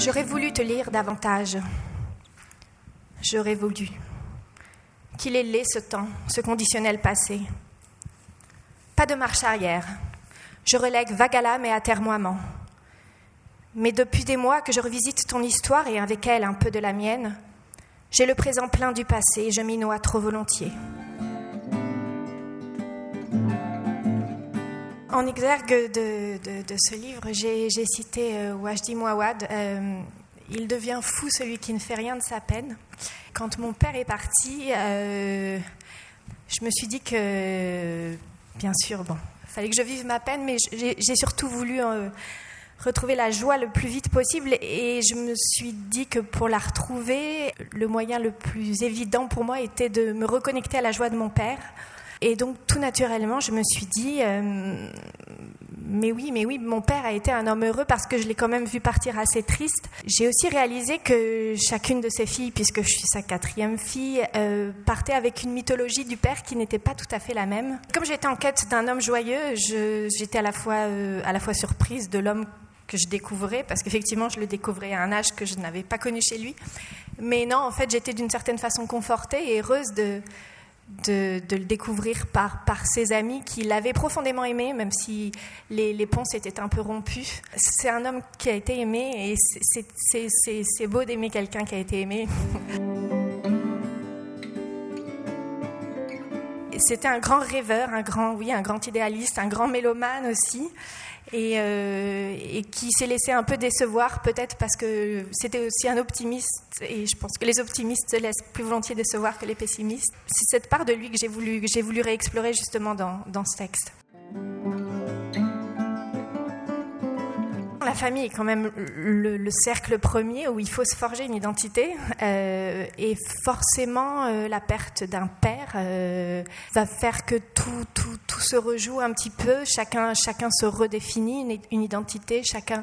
J'aurais voulu te lire davantage. J'aurais voulu qu'il ait laissé ce temps, ce conditionnel passé. Pas de marche arrière. Je relègue vague à l'âme et atermoiement. Mais depuis des mois que je revisite ton histoire et avec elle un peu de la mienne, j'ai le présent plein du passé et je m'y noie trop volontiers. En exergue de ce livre, j'ai cité Wajdi Mouawad. Il devient fou celui qui ne fait rien de sa peine. Quand mon père est parti, je me suis dit que, bien sûr, il fallait que je vive ma peine, mais j'ai surtout voulu retrouver la joie le plus vite possible. Et je me suis dit que pour la retrouver, le moyen le plus évident pour moi était de me reconnecter à la joie de mon père. Et donc, tout naturellement, je me suis dit, mais oui, mon père a été un homme heureux parce que je l'ai quand même vu partir assez triste. J'ai aussi réalisé que chacune de ses filles, puisque je suis sa 4e fille, partait avec une mythologie du père qui n'était pas tout à fait la même. Comme j'étais en quête d'un homme joyeux, j'étais à la fois surprise de l'homme que je découvrais, parce qu'effectivement, je le découvrais à un âge que je n'avais pas connu chez lui. Mais non, en fait, j'étais d'une certaine façon confortée et heureuse de le découvrir par ses amis qui l'avaient profondément aimé, même si les ponts s'étaient un peu rompus. C'est un homme qui a été aimé et c'est beau d'aimer quelqu'un qui a été aimé. C'était un grand rêveur, un grand idéaliste, un grand mélomane aussi. Et qui s'est laissé un peu décevoir, peut-être parce que c'était aussi un optimiste, et je pense que les optimistes se laissent plus volontiers décevoir que les pessimistes. C'est cette part de lui que j'ai voulu réexplorer justement dans ce texte. La famille est quand même le cercle premier où il faut se forger une identité, et forcément la perte d'un père va faire que tout se rejoue un petit peu, chacun se redéfinit une identité, chacun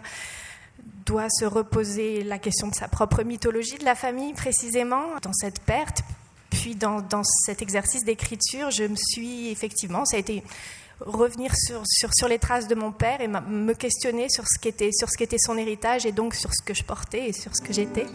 doit se reposer la question de sa propre mythologie de la famille précisément. Dans cette perte, puis dans cet exercice d'écriture, je me suis effectivement, ça a été revenir sur les traces de mon père et me questionner sur ce qu'était son héritage et donc sur ce que je portais et sur ce que j'étais.